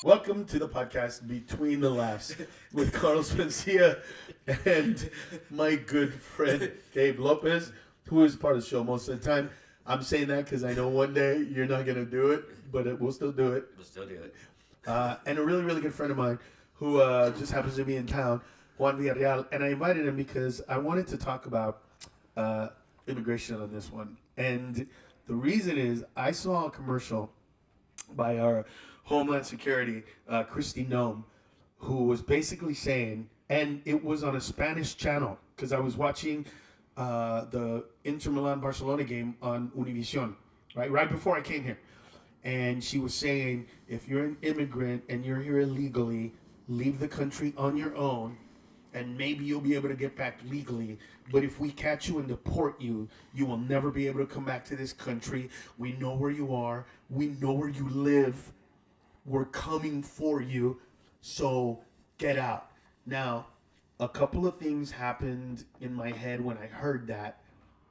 Welcome to the podcast Between the Laughs with Carl Spencia and my good friend Gabe Lopez, who is part of the show most of the time. I'm saying that because I know one day you're not going to do it, but we'll still do it. We'll still do it. And a really, really good friend of mine who just happens to be in town, Juan Villarreal. And I invited him because I wanted to talk about immigration on this one. And the reason is I saw a commercial by our Homeland Security, Christy Nome, who was basically saying, and it was on a Spanish channel, because I was watching the Inter Milan-Barcelona game on Univision, right before I came here. And she was saying, if you're an immigrant and you're here illegally, leave the country on your own, and maybe you'll be able to get back legally. But if we catch you and deport you, you will never be able to come back to this country. We know where you are. We know where you live. We're coming for you. So get out. Now, a couple of things happened in my head when I heard that,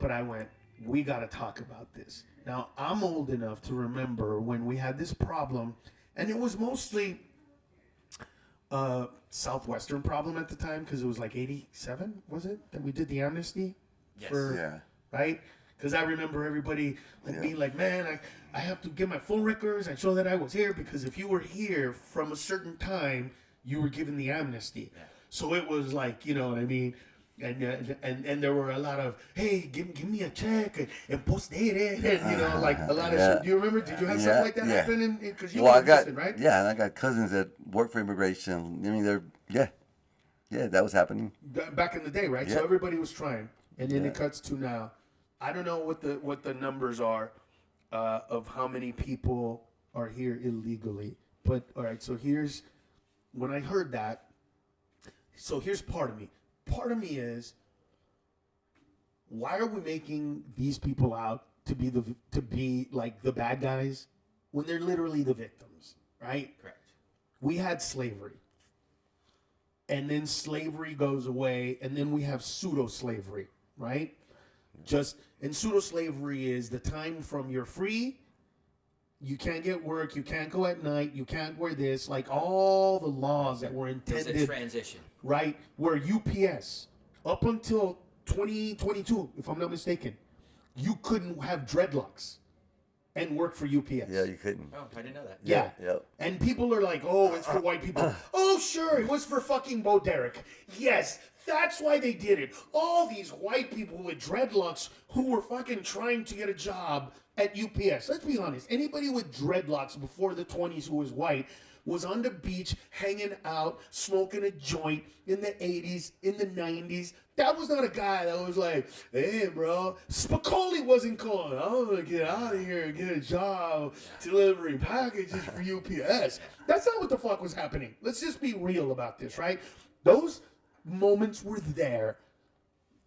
but I went, we got to talk about this. Now, I'm old enough to remember when we had this problem, and it was mostly Southwestern problem at the time, because it was like 87, was it, that we did the amnesty? Yes. Right? Because I remember everybody being like, man, I have to get my phone records and show that I was here, because if you were here from a certain time, you were given the amnesty. Yeah. So it was like, you know what I mean? And there were a lot of, hey, give me a check and post date it, and, you know, like a lot of shit. Do you remember? Did you have stuff like that happen? Because you were interested, right? Yeah, and I got cousins that work for immigration. I mean, that was happening. Back in the day, right? Yeah. So everybody was trying, and then it cuts to now. I don't know what the numbers are of how many people are here illegally, but all right. So here's when I heard that. So here's part of me. Part of me is, why are we making these people out to be like the bad guys when they're literally the victims, right? Correct. We had slavery, and then slavery goes away, and then we have pseudo-slavery, right? And pseudo-slavery is the time from you're free, you can't get work, you can't go at night, you can't wear this, like all the laws that were intended. It's a transition. Right? Where UPS, up until 2022, if I'm not mistaken, you couldn't have dreadlocks and work for UPS. Yeah, you couldn't. Oh, I didn't know that. Yeah. Yep. And people are like, oh, it's for white people. Oh, sure, it was for fucking Bo Derek. Yes, that's why they did it. All these white people with dreadlocks who were fucking trying to get a job at UPS. Let's be honest. Anybody with dreadlocks before the 20s who was white was on the beach, hanging out, smoking a joint in the 80s, in the 90s. That was not a guy that was like, hey, bro. Spicoli wasn't calling. I'm going to get out of here and get a job delivering packages for UPS. That's not what the fuck was happening. Let's just be real about this, right? Those moments were there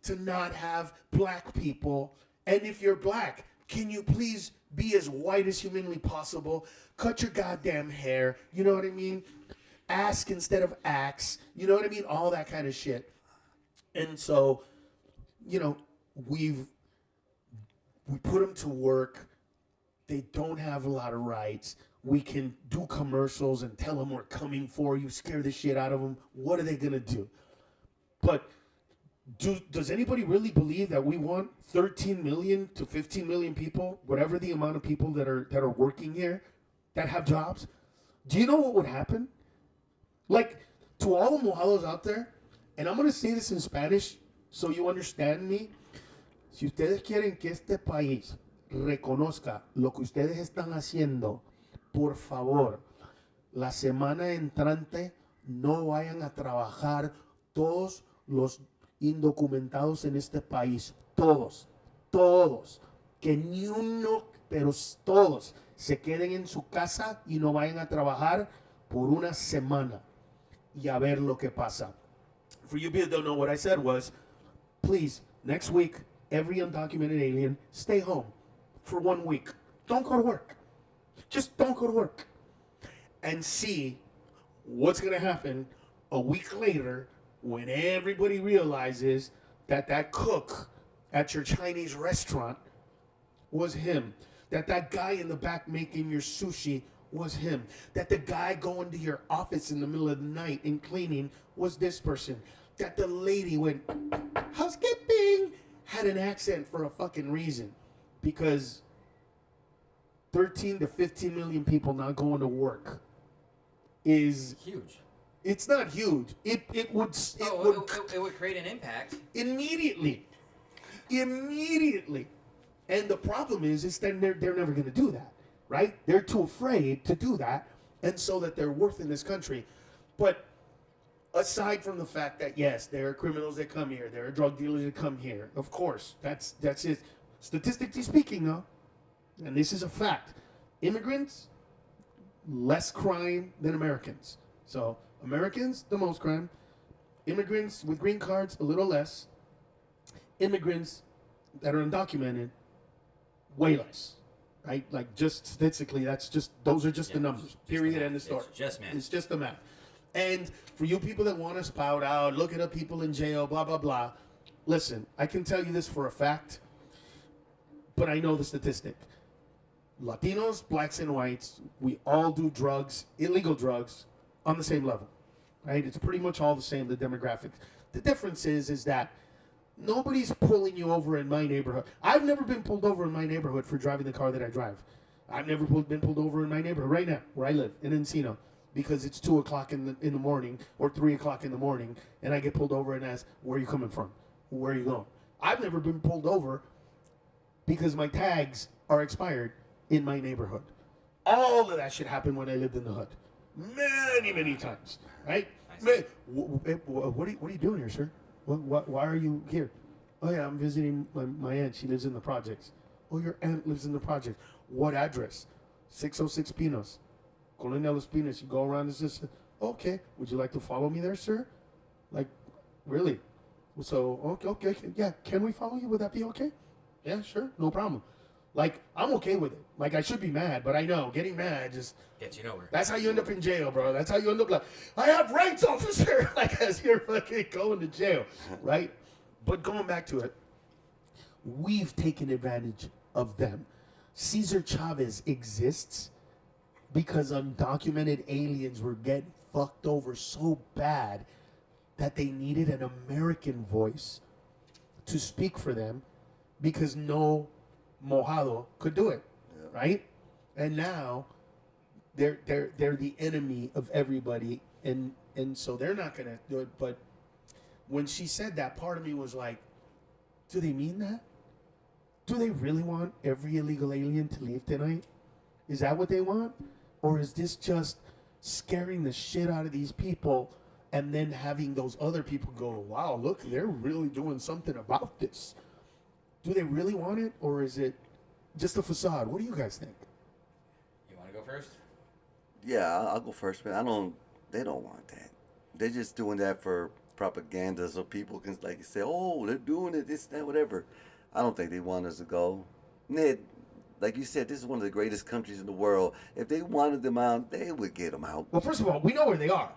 to not have black people. And if you're black, can you please be as white as humanly possible? Cut your goddamn hair. You know what I mean? Ask instead of axe. You know what I mean? All that kind of shit. And so, you know, we put them to work. They don't have a lot of rights. We can do commercials and tell them we're coming for you, scare the shit out of them. What are they going to do? But does anybody really believe that we want 13 million to 15 million people, whatever the amount of people that are working here, that have jobs? Do you know what would happen? Like, to all the mojados out there, and I'm going to say this in Spanish so you understand me. Si ustedes quieren que este país reconozca lo que ustedes están haciendo, por favor, la semana entrante no vayan a trabajar todos los indocumentados en este país. Todos. Que ni uno, pero todos, se queden en su casa y no vayan a trabajar por una semana y a ver lo que pasa. For you people that don't know, what I said was, please, next week, every undocumented alien, stay home for 1 week. Don't go to work. Just don't go to work. And see what's going to happen a week later when everybody realizes that cook at your Chinese restaurant was him. That guy in the back making your sushi was him. That the guy going to your office in the middle of the night and cleaning was this person. That the lady went, housekeeping, had an accent for a fucking reason. Because 13 to 15 million people not going to work is huge. It's not huge. It would create an impact immediately. And the problem is that they're never going to do that, right? They're too afraid to do that, and so that they're worth in this country. But aside from the fact that yes, there are criminals that come here, there are drug dealers that come here. Of course, that's it. Statistically speaking, though, and this is a fact, immigrants less crime than Americans. So Americans the most crime, immigrants with green cards a little less, immigrants that are undocumented way less. Right? Like just statistically, those are just the numbers. Period. End of story. It's just the math. And for you people that want to spout out, look at the people in jail, blah, blah, blah. Listen, I can tell you this for a fact, but I know the statistic. Latinos, blacks, and whites, we all do drugs, illegal drugs, on the same level. Right? It's pretty much all the same, the demographics. The difference is that nobody's pulling you over in my neighborhood. I've never been pulled over in my neighborhood for driving the car that I drive. I've never been pulled over in my neighborhood right now, where I live, in Encino. Because it's 2 o'clock in the morning or 3 o'clock in the morning, and I get pulled over and ask, where are you coming from? Where are you going? I've never been pulled over because my tags are expired in my neighborhood. All of that shit happened when I lived in the hood. Many times, right? What are you doing here, sir? Why are you here? Oh, yeah, I'm visiting my aunt. She lives in the projects. Oh, your aunt lives in the projects. What address? 606 Pinos. Colonia Los Pinos, you go around and just, okay, would you like to follow me there, sir? Like, really? So, okay, yeah, can we follow you? Would that be okay? Yeah, sure, no problem. Like, I'm okay with it. Like, I should be mad, but I know getting mad just gets you nowhere. That's how you end up in jail, bro. That's how you end up like, I have rights, officer, like as you're fucking going to jail, right? But going back to it, we've taken advantage of them. Cesar Chavez exists because undocumented aliens were getting fucked over so bad that they needed an American voice to speak for them because no mojado could do it, right? And now they're the enemy of everybody, and so they're not gonna do it. But when she said that, part of me was like, do they mean that? Do they really want every illegal alien to leave tonight? Is that what they want? Or is this just scaring the shit out of these people and then having those other people go, wow, look, they're really doing something about this? Do they really want it, or is it just a facade? What do you guys think? You want to go first? Yeah, I'll go first, man. They don't want that. They're just doing that for propaganda so people can like say, oh, they're doing it, this, that, whatever. I don't think they want us to go. Ned, like you said, this is one of the greatest countries in the world. If they wanted them out, they would get them out. Well, first of all, we know where they are.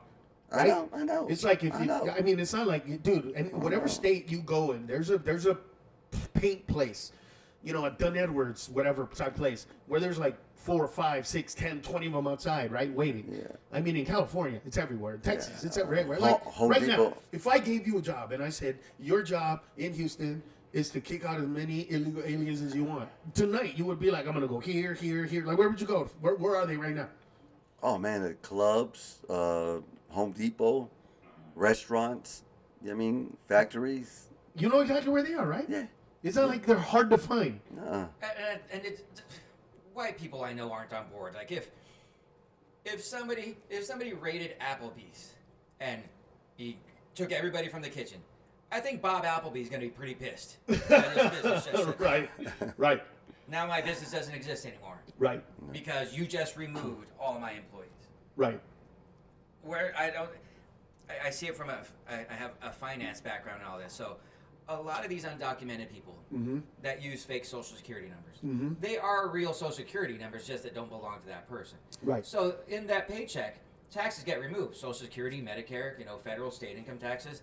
Right? I know. It's like I mean, it's not like, dude, and whatever state you go in, there's a paint place, you know, at Dunn Edwards, whatever type place, where there's like 4, 5, 6, 10, 20 of them outside, right, waiting. Yeah. I mean, in California, it's everywhere. In Texas, it's everywhere. Like right now, if I gave you a job and I said your job in Houston is to kick out as many illegal aliens as you want, tonight you would be like, I'm gonna go here, here, here. Like, where would you go? Where are they right now? Oh man, the clubs, Home Depot, restaurants. I mean, factories. You know exactly where they are, right? Yeah. It's not like they're hard to find. And it's, white people I know aren't on board. Like if somebody raided Applebee's and he took everybody from the kitchen, I think Bob Applebee's gonna be pretty pissed. Right. Now my business doesn't exist anymore. Right. Because you just removed all my employees. Right. Where I see it from I have a finance background and all this, so a lot of these undocumented people that use fake social security numbers, they are real social security numbers, just that don't belong to that person. Right. So in that paycheck, taxes get removed. Social Security, Medicare, federal, state income taxes.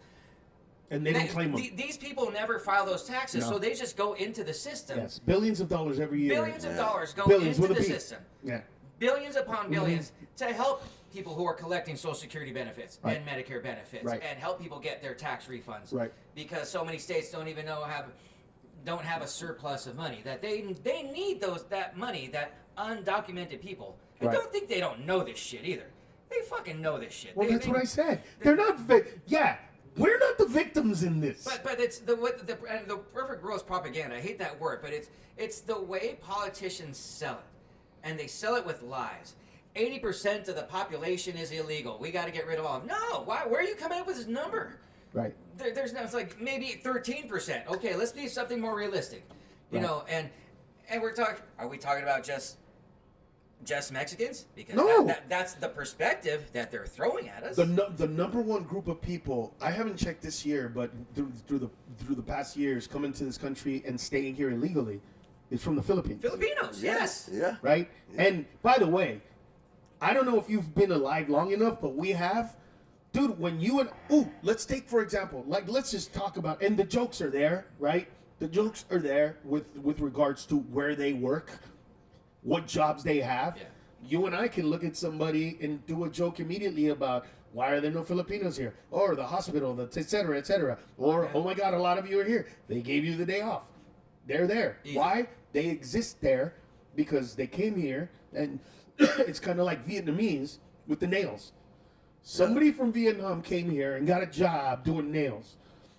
And they don't claim them. These people never file those taxes, so they just go into the system. Yes, billions of dollars every year. Billions of dollars go into the system. Yeah. billions upon billions to help people who are collecting Social Security benefits Right. and Medicare benefits Right. and help people get their tax refunds. Right. Because so many states don't even don't have a surplus of money, that they need that money, that undocumented people. And Right. don't think they don't know this shit either. They fucking know this shit. Well, that's what I said. They're not. Yeah, we're not the victims in this. But it's the perfect world is propaganda. I hate that word, but it's the way politicians sell it, and they sell it with lies. 80% of the population is illegal. We got to get rid of all. No, why? Where are you coming up with this number? Right. There's no. It's like maybe 13%. Okay, let's be something more realistic. You Right. know, and we're talking. Are we talking about just Mexicans? Because No. that's the perspective that they're throwing at us. The number one group of people, I haven't checked this year, but through the past years coming to this country and staying here illegally is from the Philippines. Filipinos, yes. Yeah. Right? And by the way, I don't know if you've been alive long enough, but we have. Dude, when you and let's take for example, like let's just talk about, and the jokes are there, right? The jokes are there with regards to where they work, what jobs they have. Yeah. You and I can look at somebody and do a joke immediately about why are there no Filipinos here, or the hospital, et cetera, et cetera, or oh my God, a lot of you are here. They gave you the day off. They're there. Easy. Why? They exist there because they came here, and it's kind of like Vietnamese with the nails. Somebody from Vietnam came here and got a job doing nails.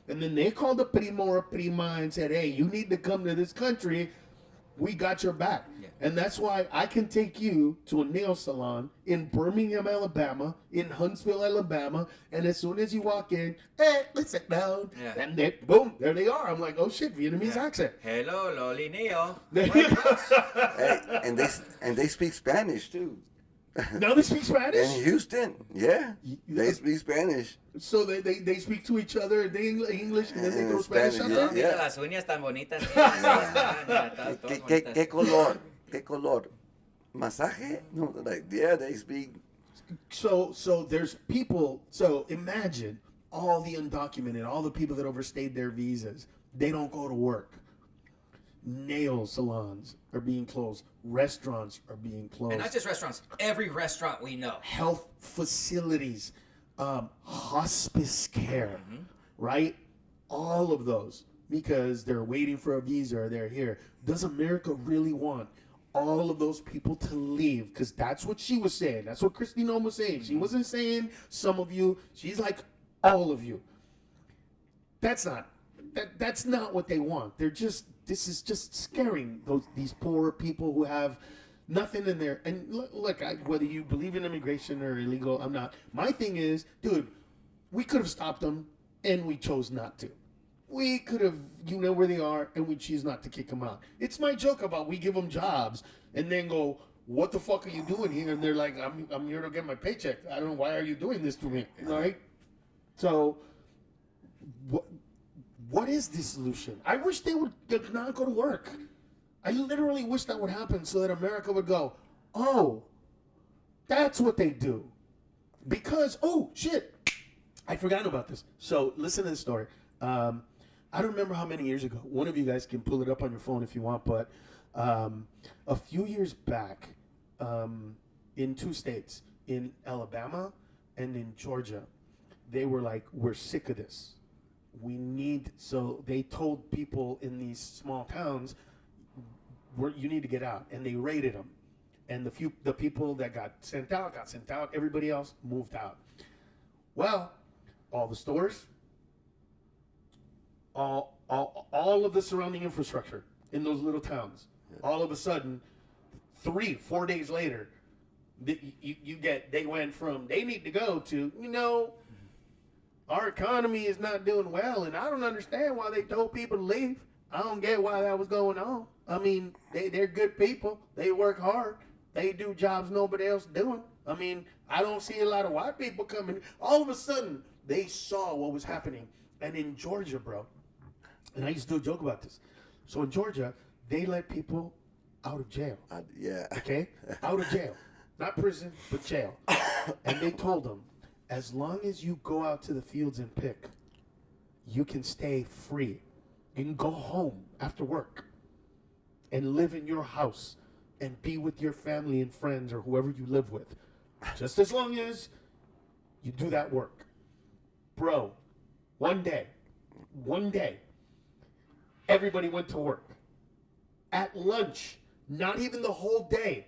And then they called a primo or prima and said, hey, you need to come to this country. We got your back. Yeah. And that's why I can take you to a nail salon in Birmingham, Alabama, in Huntsville, Alabama. And as soon as you walk in, hey, let's sit down. Yeah. And then, boom, there they are. I'm like, oh shit, Vietnamese accent. Hello, Loli Neo. Hey, and they speak Spanish too. Now they speak Spanish? In Houston, yeah, they speak Spanish. So they speak to each other, they English, and then they throw Spanish Spanish, out there? yeah. Mira las uñas tan bonitas. ¿Qué color? ¿Qué color? ¿Masaje? No, like, yeah, they speak. So there's people. So imagine all the undocumented, all the people that overstayed their visas. They don't go to work. Nail salons are being closed. Restaurants are being closed. And not just restaurants, every restaurant we know. Health facilities, hospice care, right? All of those because they're waiting for a visa or they're here. Does America really want all of those people to leave? Because that's what she was saying. That's what Christy Nome was saying. She wasn't saying some of you. She's like all of you. That's not what they want. This is just scaring these poor people who have nothing in there. And look, whether you believe in immigration or illegal, I'm not. My thing is, dude, we could have stopped them, and we chose not to. We could have, you know where they are, and we choose not to kick them out. It's my joke about we give them jobs and then go, what the fuck are you doing here? And they're like, I'm here to get my paycheck. I don't know, why are you doing this to me? All right? So, what is the solution? I wish they would not go to work. I literally wish that would happen so that America would go, oh, that's what they do. Because, oh, shit, I forgot about this. So listen to this story. I don't remember how many years ago. One of you guys can pull it up on your phone if you want, but a few years back, in two states, in Alabama and in Georgia, they were like, we're sick of this. So they told people in these small towns, you need to get out, and they raided them. And the people that got sent out. Everybody else moved out. Well, all the stores, all of the surrounding infrastructure in those little towns, all of a sudden, 3-4 days later, they went from they need to go to our economy is not doing well, and I don't understand why they told people to leave. I don't get why that was going on. I mean, they're good people. They work hard. They do jobs nobody else doing. I mean, I don't see a lot of white people coming. All of a sudden, they saw what was happening. And in Georgia, bro, and I used to do a joke about this. So in Georgia, they let people out of jail. Yeah. Okay? Out of jail. Not prison, but jail. And they told them, as long as you go out to the fields and pick, you can stay free. You can go home after work and live in your house and be with your family and friends or whoever you live with. Just as long as you do that work. Bro, one day, everybody went to work. At lunch, not even the whole day.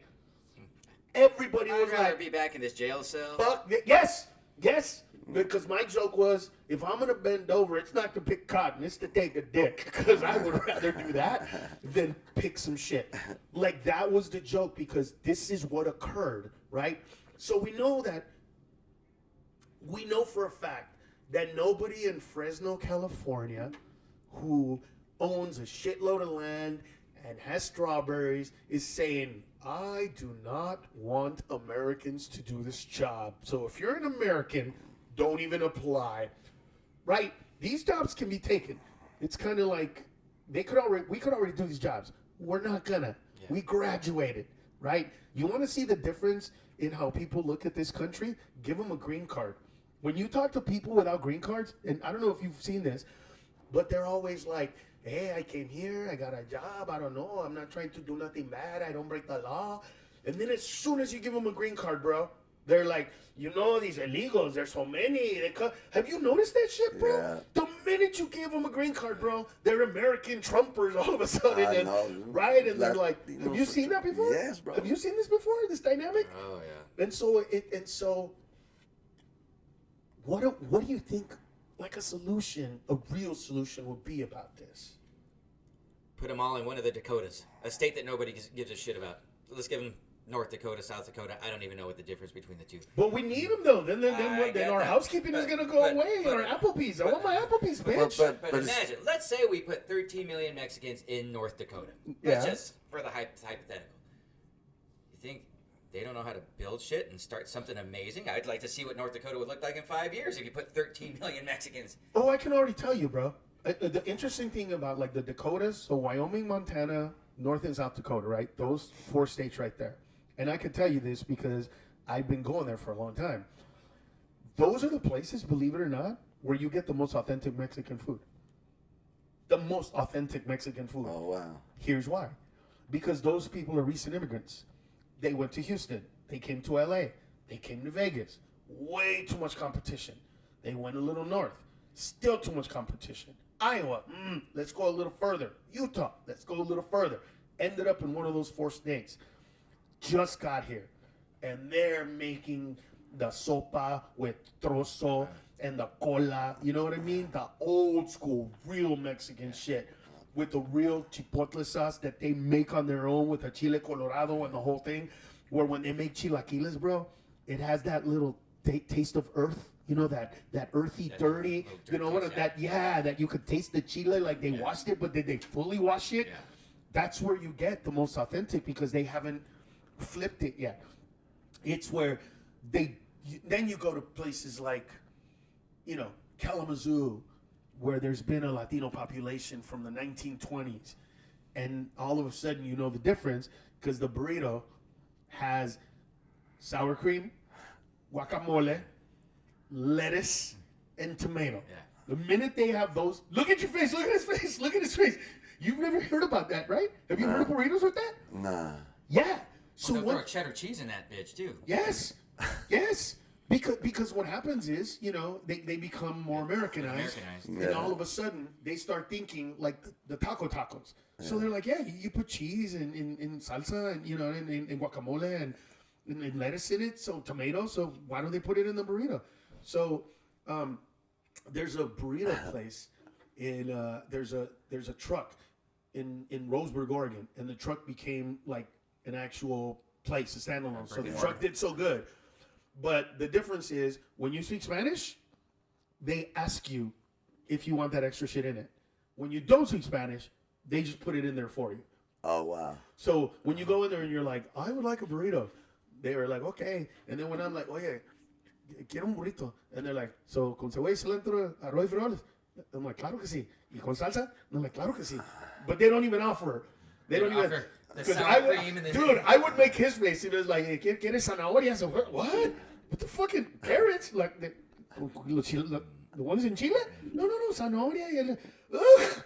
Everybody was I'd rather like, be back in this jail cell. fuck, yes. Because my joke was, if I'm going to bend over, it's not to pick cotton, it's to take a dick. Because I would rather do that than pick some shit. Like, that was the joke, because this is what occurred, right? So we know for a fact that nobody in Fresno, California, who owns a shitload of land and has strawberries is saying, I do not want Americans to do this job. So if you're an American, don't even apply. Right? These jobs can be taken. It's kind of like we could already do these jobs. We're not gonna. Yeah. We graduated, right? You want to see the difference in how people look at this country? Give them a green card. When you talk to people without green cards, and I don't know if you've seen this, but they're always like, hey, I came here, I got a job, I don't know, I'm not trying to do nothing bad, I don't break the law. And then as soon as you give them a green card, bro, they're like, you know, these illegals, there's so many. Have you noticed that shit, bro? Yeah. The minute you give them a green card, bro, they're American Trumpers all of a sudden. Right? And they're like, have you seen that before? Yes, bro. Have you seen this before, this dynamic? Oh, yeah. And so, what do you think, like a real solution would be about this? Put them all in one of the Dakotas, a state that nobody gives a shit about. Let's give them North Dakota, South Dakota. I don't even know what the difference between the two. But we need them, though. Then our housekeeping is going to go away. Our Applebee's. I want my Applebee's, bitch. But imagine, let's say we put 13 million Mexicans in North Dakota. That's just for the hypothetical. You think they don't know how to build shit and start something amazing? I'd like to see what North Dakota would look like in 5 years if you put 13 million Mexicans. Oh, I can already tell you, bro. The interesting thing about, like, the Dakotas, so Wyoming, Montana, North and South Dakota, right? Those 4 states right there. And I can tell you this because I've been going there for a long time. Those are the places, believe it or not, where you get the most authentic Mexican food. The most authentic Mexican food. Oh, wow. Here's why. Because those people are recent immigrants. They went to Houston. They came to LA. They came to Vegas. Way too much competition. They went a little north. Still too much competition. Iowa, let's go a little further. Utah, let's go a little further. Ended up in one of those 4 states. Just got here. And they're making the sopa with trozo and the cola. You know what I mean? The old school, real Mexican shit. With the real chipotle sauce that they make on their own with the chile colorado and the whole thing. Where when they make chilaquiles, bro, it has that little taste of earth. You know, that earthy, dirty, you know, that you could taste the chile like they washed it, but did they fully wash it? Yeah. That's where you get the most authentic because they haven't flipped it yet. It's where then you go to places like, you know, Kalamazoo, where there's been a Latino population from the 1920s. And all of a sudden you know the difference because the burrito has sour cream, guacamole, lettuce, and tomato. Yeah. The minute they have those, look at your face, look at his face, look at his face. You've never heard about that, right? Have you heard of burritos with that? Nah. Yeah. So they'll throw cheddar cheese in that bitch too. Yes. Yes. Because what happens is, you know, they become more Americanized. And all of a sudden they start thinking like the tacos. Yeah. So they're like, yeah, you put cheese and salsa and, you know, and guacamole and lettuce in it, so tomato, so why don't they put it in the burrito? So there's a burrito place in there's a truck in Roseburg, Oregon, and the truck became like an actual place, a standalone. So the truck did so good. But the difference is when you speak Spanish, they ask you if you want that extra shit in it. When you don't speak Spanish, they just put it in there for you. Oh, wow. So when you go in there and you're like, I would like a burrito, they were like, okay. And then when I'm like, oye, quiero un burrito. And they're like, so, con cebolla y cilantro, arroz y frijoles? I'm like, claro que sí. Y con salsa? And I'm like, claro que sí. But they don't even offer. They don't even. Dude, I would make his face. He was like, ¿quieres zanahorias? What? With the fucking carrots? Like, the ones in Chile? No, zanahoria. Ugh.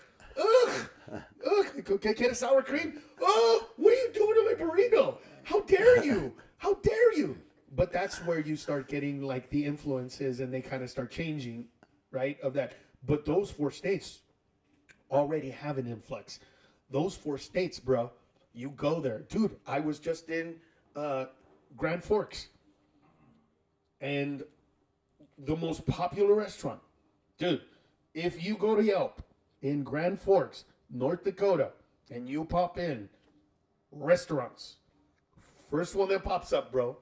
Get a sour cream? Oh, what are you doing to my burrito? How dare you? How dare you? But that's where you start getting like the influences and they kind of start changing, right? Of that. But those 4 states already have an influx. Those 4 states, bro, you go there. Dude, I was just in Grand Forks. And the most popular restaurant, dude, if you go to Yelp in Grand Forks, North Dakota, and you pop in restaurants, first one that pops up, bro,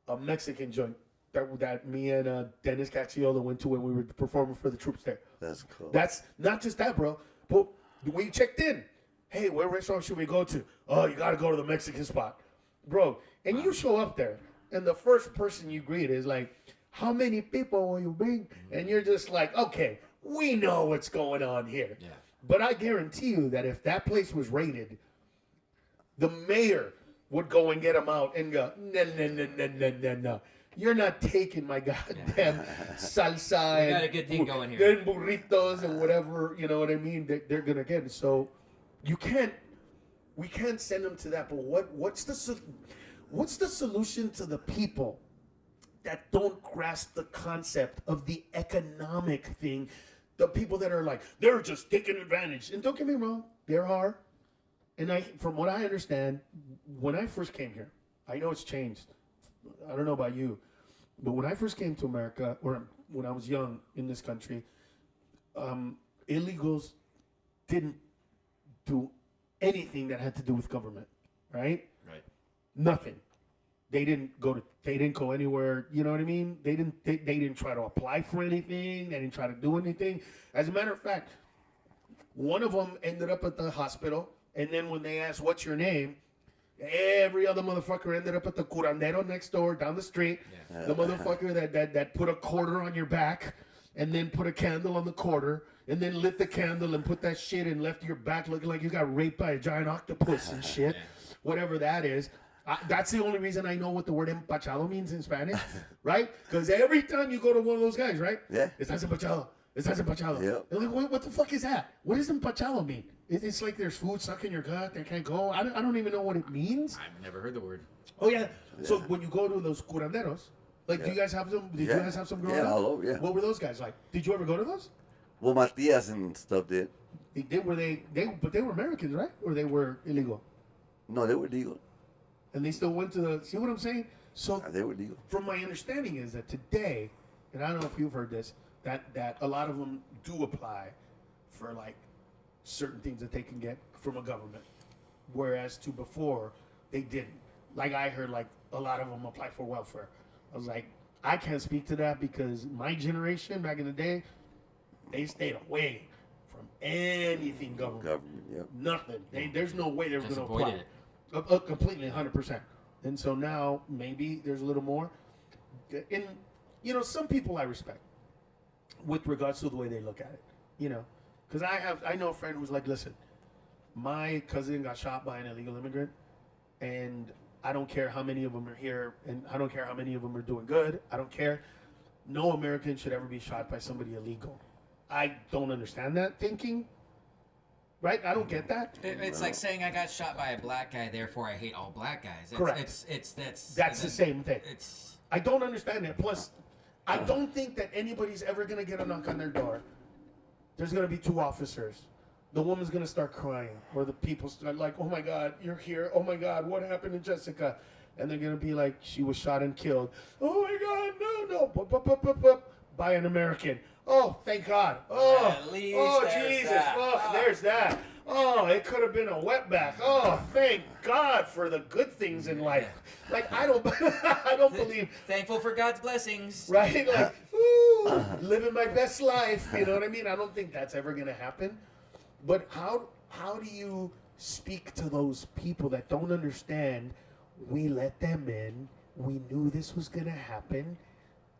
a Mexican joint that me and Dennis Cacciola went to when we were performing for the troops there. That's cool. That's not just that, bro. But we checked in. Hey, what restaurant should we go to? Oh, you got to go to the Mexican spot. Bro, and you show up there, and the first person you greet is like, how many people will you bring? And you're just like, okay, we know what's going on here. Yeah. But I guarantee you that if that place was raided, the mayor would go and get them out and go, no. You're not taking my goddamn salsa We got a good thing going here. and burritos and whatever, you know what I mean, they're going to get. So we can't send them to that. But what's the solution to the people that don't grasp the concept of the economic thing? The people that are like, they're just taking advantage. And don't get me wrong, there are. And from what I understand, when I first came here, I know it's changed. I don't know about you, but when I first came to America, or when I was young in this country, illegals didn't do anything that had to do with government, right? Right. Nothing. They didn't go anywhere. You know what I mean? They didn't try to apply for anything. They didn't try to do anything. As a matter of fact, one of them ended up at the hospital, and then when they asked, "What's your name?" every other motherfucker ended up at the curandero next door, down the street. Yeah. The motherfucker that put a quarter on your back, and then put a candle on the quarter, and then lit the candle and put that shit and left your back looking like you got raped by a giant octopus and shit. Yeah. Whatever that is. That's the only reason I know what the word empachado means in Spanish, right? Because every time you go to one of those guys, right? Yeah. Estás empachado. Estás empachado. Yeah. They're like, what the fuck is that? What does empachado mean? It's like there's food stuck in your gut. They can't go. I don't even know what it means. I've never heard the word. Oh, yeah. So when you go to those curanderos, like, do you guys have some? Did you guys have some growing up? All over, yeah. What were those guys like? Did you ever go to those? Well, my tias and stuff did. But they were Americans, right? Or they were illegal? No, they were legal. And they still went to the, see what I'm saying? So They were legal. from my understanding is that today, and I don't know if you've heard this, that a lot of them do apply for like certain things that they can get from a government. Whereas to before, they didn't. Like I heard like a lot of them apply for welfare. I was like, I can't speak to that because my generation back in the day, they stayed away from anything government. Yep. Nothing. There's no way they were Just going to avoided apply. it. Completely, 100%. And so now maybe there's a little more. And, some people I respect with regards to the way they look at it, Because I know a friend who's like, listen, my cousin got shot by an illegal immigrant, and I don't care how many of them are here, and I don't care how many of them are doing good. I don't care. No American should ever be shot by somebody illegal. I don't understand that thinking. Right? I don't get that. It's like saying I got shot by a black guy, therefore I hate all black guys. Correct. That's the same thing. I don't understand that. Plus, I don't think that anybody's ever going to get a knock on their door. There's going to be 2 officers. The woman's going to start crying. Or the people start like, oh my God, you're here. Oh my God, what happened to Jessica? And they're going to be like, she was shot and killed. Oh my God, no. By an American. Oh, thank God. Oh, Jesus. That. Oh, there's that. Oh, it could have been a wetback. Oh, thank God for the good things in life. Like, I don't believe. Thankful for God's blessings. Right? Like, ooh, living my best life. You know what I mean? I don't think that's ever going to happen. But how do you speak to those people that don't understand? We let them in. We knew this was going to happen.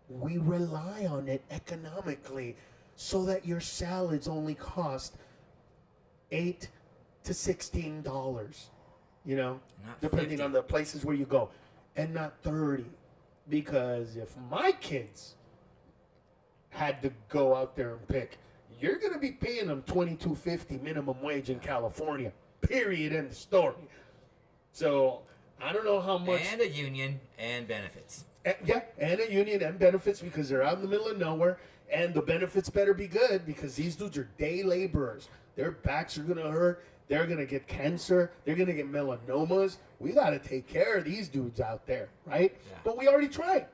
We rely on it economically so that your salads only cost $8 to $16, depending on the places where you go, and not 30. Because if my kids had to go out there and pick, you're going to be paying them $22.50 minimum wage in California. Period. End of story. So I don't know how much. And a union and benefits. Yeah, and a union and benefits because they're out in the middle of nowhere, and the benefits better be good because these dudes are day laborers. Their backs are gonna hurt. They're gonna get cancer. They're gonna get melanomas. We gotta take care of these dudes out there, right? Yeah. But we already tried.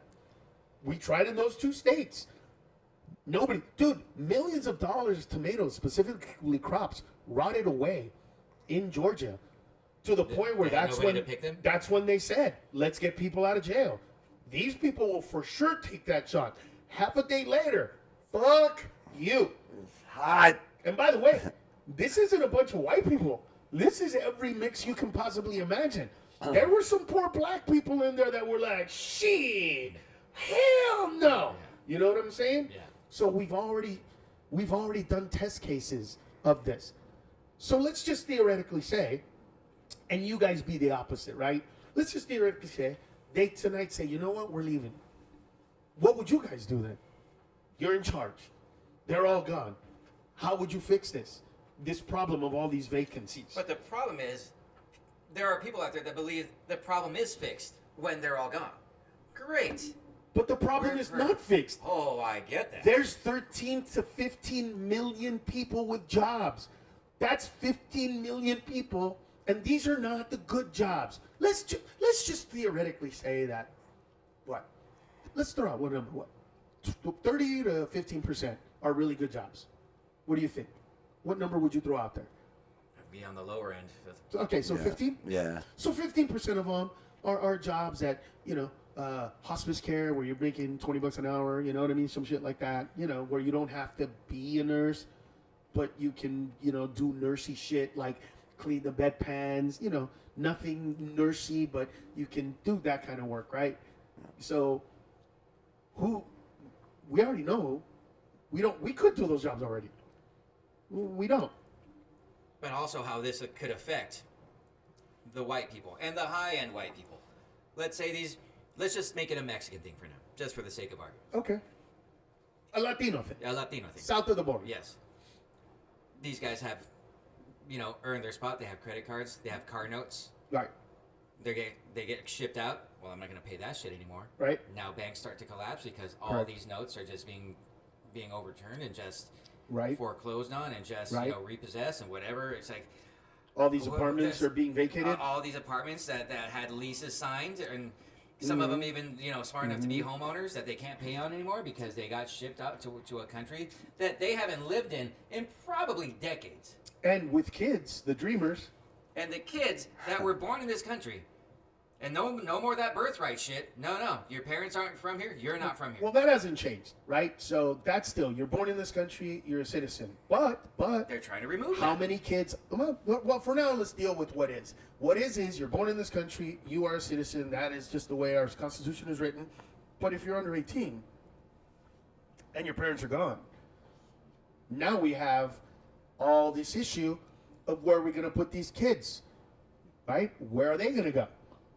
We tried in those 2 states. Nobody, dude, millions of dollars of tomatoes, specifically crops, rotted away in Georgia to the point where they had that's nobody when to pick them? that's when they said, let's get people out of jail. These people will for sure take that shot. Half a day later, fuck you. It's hot. And by the way, this isn't a bunch of white people. This is every mix you can possibly imagine. There were some poor black people in there that were like, shit, hell no. You know what I'm saying? Yeah. So we've already done test cases of this. So let's just theoretically say, and you guys be the opposite, right? Let's just theoretically say, they tonight say, you know what, we're leaving. What would you guys do then? You're in charge. They're all gone. How would you fix this problem of all these vacancies? But the problem is, there are people out there that believe the problem is fixed when they're all gone. Great. But the problem is not fixed. Oh, I get that. There's 13 to 15 million people with jobs. That's 15 million people, and these are not the good jobs. Let's just theoretically say that. What? Let's throw out what number? What? 30 to 15% are really good jobs. What do you think? What number would you throw out there? Be on the lower end. Okay, so 15? Yeah. So 15% of them are jobs that, hospice care where you're making $20 an hour, you know what I mean? Some shit like that, where you don't have to be a nurse, but you can, do nursey shit like clean the bedpans, nothing nursey, but you can do that kind of work, right? So we already know we could do those jobs already. We don't. But also how this could affect the white people and the high-end white people. Let's just make it a Mexican thing for now, just for the sake of argument. Okay. A Latino thing. A Latino thing. South of the border. Yes. These guys have, earned their spot. They have credit cards. They have car notes. Right. They get shipped out. Well, I'm not going to pay that shit anymore. Right. Now banks start to collapse because all Correct. these notes are just being overturned and just Right. foreclosed on and just Right. Repossessed and whatever. It's like All these apartments are being vacated. all these apartments that had leases signed, and some of them even smart enough to be homeowners that they can't pay on anymore because they got shipped out to a country that they haven't lived in probably decades. And with kids, the dreamers. And the kids that were born in this country, and no more of that birthright shit. No, your parents aren't from here. You're not from here. Well, that hasn't changed, right? So that's still, you're born in this country, you're a citizen. But They're trying to remove how that. many kids? Well, for now, let's deal with what is. What is you're born in this country, you are a citizen. That is just the way our Constitution is written. But if you're under 18 and your parents are gone, now we have all this issue of where we're going to put these kids, right? Where are they going to go?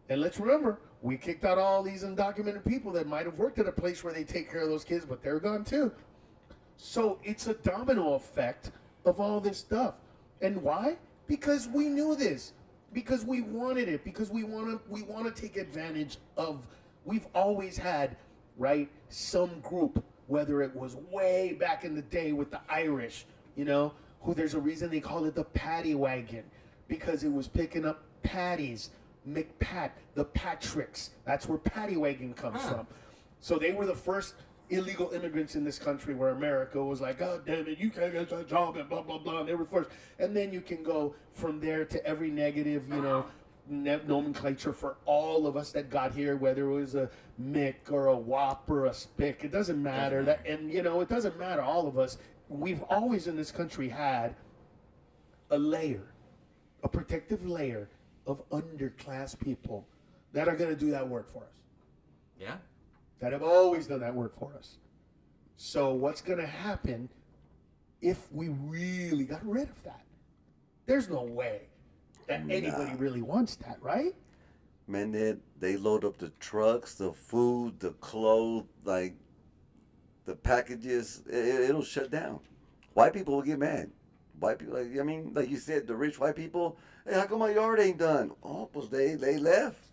And let's remember, we kicked out all these undocumented people that might have worked at a place where they take care of those kids, but they're gone too. So it's a domino effect of all this stuff. And why? Because we knew this. Because we wanted it. Because we want to take advantage of. We've always had, right, some group, whether it was way back in the day with the Irish, who there's a reason they call it the paddy wagon, because it was picking up patties. McPat, the Patricks. That's where paddy wagon comes from. So they were the first illegal immigrants in this country where America was like, God damn it, you can't get a job and blah, blah, blah. And they were first. And then you can go from there to every negative, nomenclature for all of us that got here, whether it was a Mick or a Wop or a Spick. It doesn't matter. It doesn't matter. All of us, we've always in this country had a protective layer of underclass people that are going to do that work for us. Yeah. That have always done that work for us. So what's going to happen if we really got rid of that? There's no way that anybody really wants that, right? Man, they load up the trucks, the food, the clothes, like the packages. It'll shut down. White people will get mad. white people, like, I mean, like you said, the rich white people, hey, how come my yard ain't done? Oh, pues they left.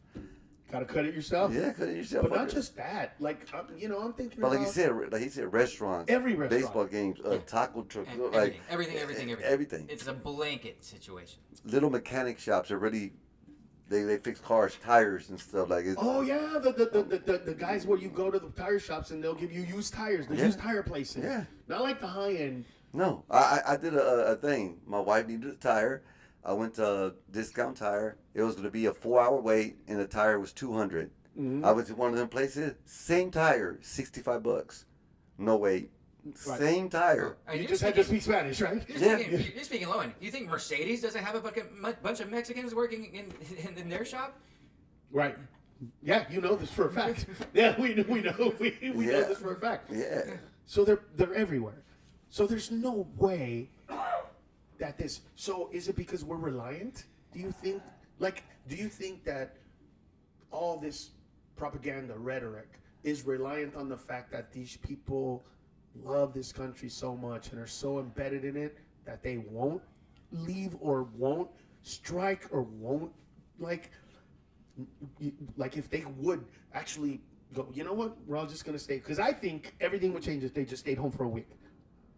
Gotta cut it yourself. Yeah, cut it yourself. But not just that. Like, I'm thinking but about... like he said, restaurants, every restaurant, baseball games, taco trucks, And like everything. It's a blanket situation. little mechanic shops are really, they fix cars, tires and stuff like it. Oh yeah, the guys where you go to the tire shops and they'll give you used tires. The used tire places. Yeah. Not like the high end. No, I did a thing. My wife needed a tire. I went to Discount Tire. It was going to be a 4-hour wait, and the tire was $200. Mm-hmm. I went to one of them places. Same tire, $65. No wait. Right. Same tire. You just had to speak Spanish, right? You're speaking low end. You think Mercedes doesn't have a bunch of Mexicans working in their shop? Right. Yeah, you know this for a fact. Yeah, we know know this for a fact. Yeah. So they're everywhere. So there's no way that this. So is it because we're reliant? Do you think that all this propaganda rhetoric is reliant on the fact that these people love this country so much and are so embedded in it that they won't leave or won't strike or won't like if they would actually go, you know what, we're all just going to stay, because I think everything would change if they just stayed home for a week.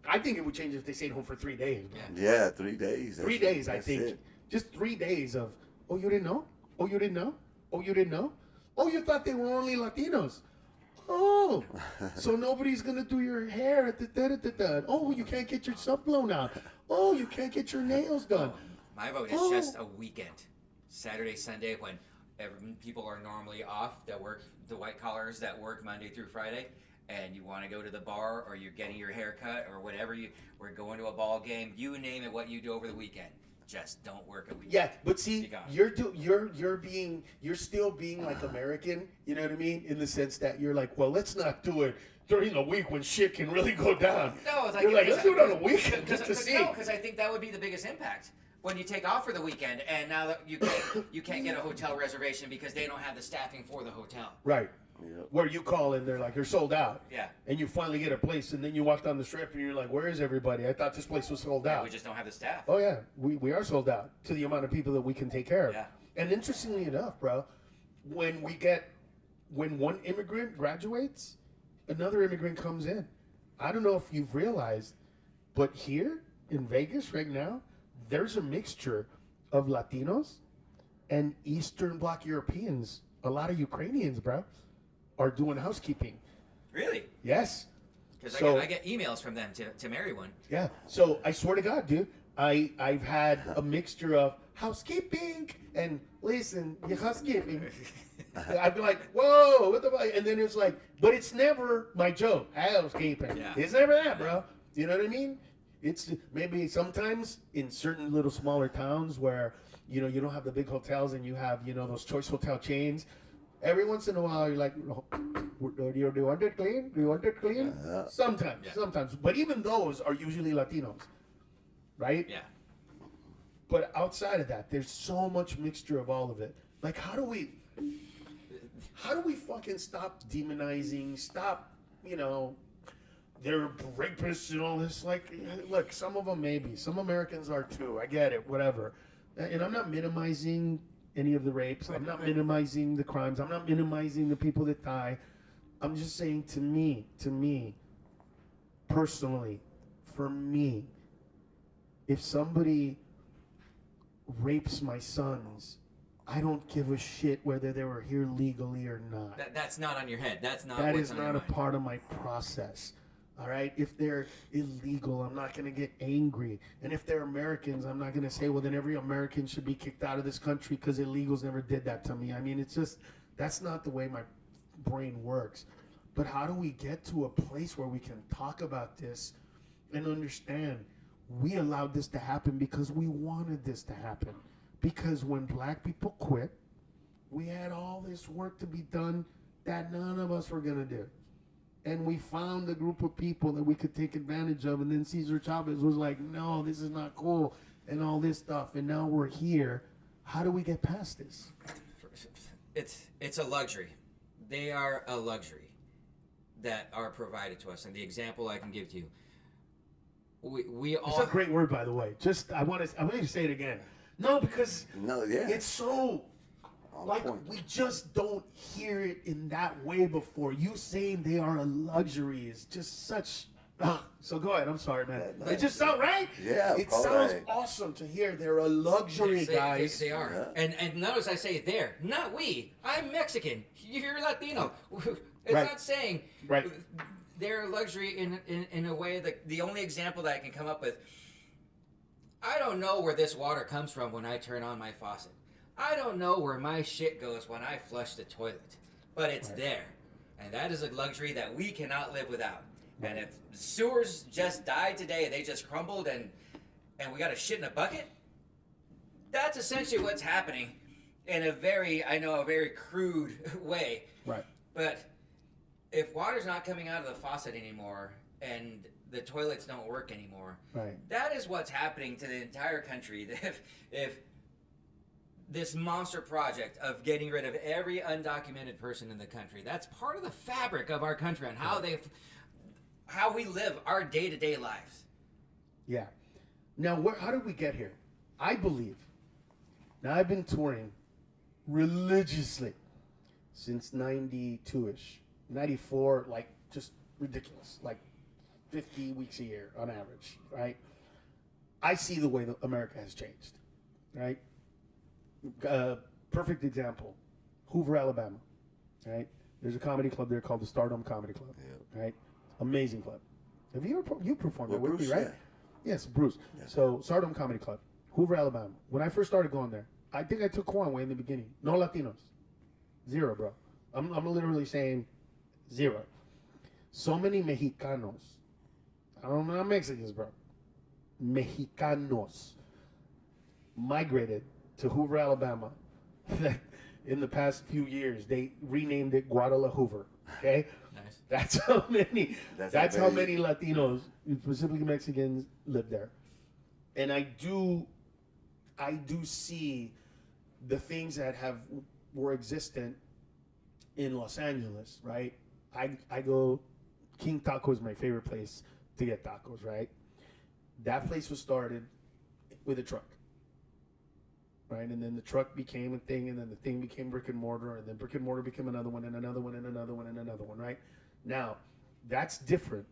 I think it would change if they stayed home for 3 days. Yeah, 3 days. 3 days, I think. It. Just 3 days of, oh, you didn't know? Oh, you didn't know? Oh, you didn't know? Oh, you thought they were only Latinos. Oh, so nobody's going to do your hair at the Oh, you can't get your stuff blown out. Oh, you can't get your nails done. My vote is just a weekend. Saturday, Sunday, when people are normally off, that work, the white collars that work Monday through Friday, and you want to go to the bar or you're getting your hair cut or whatever, we're going to a ball game, you name it, what you do over the weekend. Just don't work a weekend. Yeah, but see, you're still being like American, you know what I mean? In the sense that you're like, well, let's not do it during the week when shit can really go down. No, it's like, you're like, let's do it on a weekend just to see. No, because I think that would be the biggest impact. When you take off for the weekend, and now that you can't get a hotel reservation because they don't have the staffing for the hotel. Right. Yep. Where you call and they're like, you're sold out. Yeah. And you finally get a place, and then you walk down the strip and you're like, where is everybody? I thought this place was sold out. We just don't have the staff. Oh yeah, we are sold out to the amount of people that we can take care of. Yeah. And interestingly enough, bro, when one immigrant graduates, another immigrant comes in. I don't know if you've realized, but here in Vegas right now, there's a mixture of Latinos and Eastern Bloc Europeans. A lot of Ukrainians, bro, are doing housekeeping. Really? Yes. Because I get emails from them to marry one. Yeah. So I swear to God, dude, I've had a mixture of housekeeping and listen, you're housekeeping. I'd be like, whoa, what the fuck? And then it's like, but it's never my joke, housekeeping. Yeah. It's never that, bro. You know what I mean? It's maybe sometimes in certain little smaller towns where, you know, you don't have the big hotels and you have, you know, those choice hotel chains. Every once in a while, you're like, do you want it clean? Do you want it clean? Sometimes. But even those are usually Latinos, right? Yeah. But outside of that, there's so much mixture of all of it. Like, how do we fucking stop demonizing, you know, they're rapists and all this. Like, look, some of them maybe. Some Americans are too. I get it, whatever. And I'm not minimizing any of the rapes. I'm not minimizing the crimes. I'm not minimizing the people that die. I'm just saying to me, personally, for me, if somebody rapes my sons, I don't give a shit whether they were here legally or not. That's not on your head. That is not a part of my process. All right, if they're illegal, I'm not going to get angry. And if they're Americans, I'm not going to say, well, then every American should be kicked out of this country because illegals never did that to me. I mean, it's just, that's not the way my brain works. But how do we get to a place where we can talk about this and understand we allowed this to happen because we wanted this to happen? Because when black people quit, we had all this work to be done that none of us were going to do. And we found a group of people that we could take advantage of. And then Cesar Chavez was like, no, this is not cool, and all this stuff. And now we're here. How do we get past this? It's a luxury. They are a luxury that are provided to us. And the example I can give to you, we It's all a great word, by the way. I want you to say it again. No, because it's so like point. we just don't hear it in that way before. You saying they are a luxury is just such. So go ahead. I'm sorry, man. It just sounds right. Yeah, it sounds awesome to hear. They're a luxury, guys. They are. Yeah. And notice I say they're, not we. I'm Mexican. You're Latino. It's not saying they're a luxury in a way that the only example that I can come up with. I don't know where this water comes from when I turn on my faucet. I don't know where my shit goes when I flush the toilet, but it's there, and that is a luxury that we cannot live without. And if sewers just died today, they just crumbled, and we got a shit in a bucket, that's essentially what's happening in a very crude way. Right. But if water's not coming out of the faucet anymore, and the toilets don't work anymore, that is what's happening to the entire country. If this monster project of getting rid of every undocumented person in the country, that's part of the fabric of our country and how we live our day-to-day lives. Yeah. Now, how did we get here? I believe. Now, I've been touring religiously since 92-ish. 94, like, just ridiculous. Like, 50 weeks a year on average, right? I see the way that America has changed, right? Perfect example, Hoover, Alabama, right? There's a comedy club there called the Stardom Comedy Club, right? Amazing club. Have you ever performed there with me, right? Yeah. Yes, Bruce. Yeah. So Stardom Comedy Club, Hoover, Alabama. When I first started going there, I think I took Juan way in the beginning. No Latinos, zero, bro. I'm literally saying zero. So many Mexicanos. I don't know, Mexicans, bro. Mexicanos migrated to Hoover, Alabama. In the past few years, they renamed it Guadalajara Hoover. Okay, nice. That's how many. That's how many Latinos, specifically Mexicans, live there. And I do see the things that were existent in Los Angeles, right? I go. King Taco is my favorite place to get tacos, right? That place was started with a truck. Right, and then the truck became a thing, and then the thing became brick and mortar, and then brick and mortar became another one, and another one, and another one, and another one, right? Now, that's different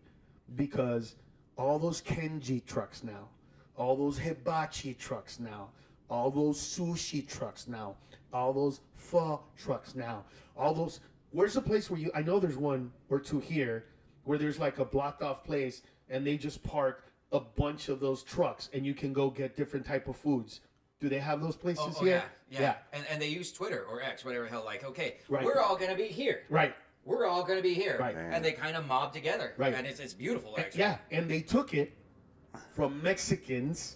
because all those Kenji trucks now, all those hibachi trucks now, all those sushi trucks now, all those pho trucks now, all those, where's the place where I know there's one or two here, where there's like a blocked off place, and they just park a bunch of those trucks, and you can go get different type of foods. Do they have those places here? Yeah. And they use Twitter or X, whatever the hell, like, okay, right. We're all going to be here. Right. We're all going to be here. Right. And they kind of mob together. Right. And it's beautiful, actually. Yeah, and they took it from Mexicans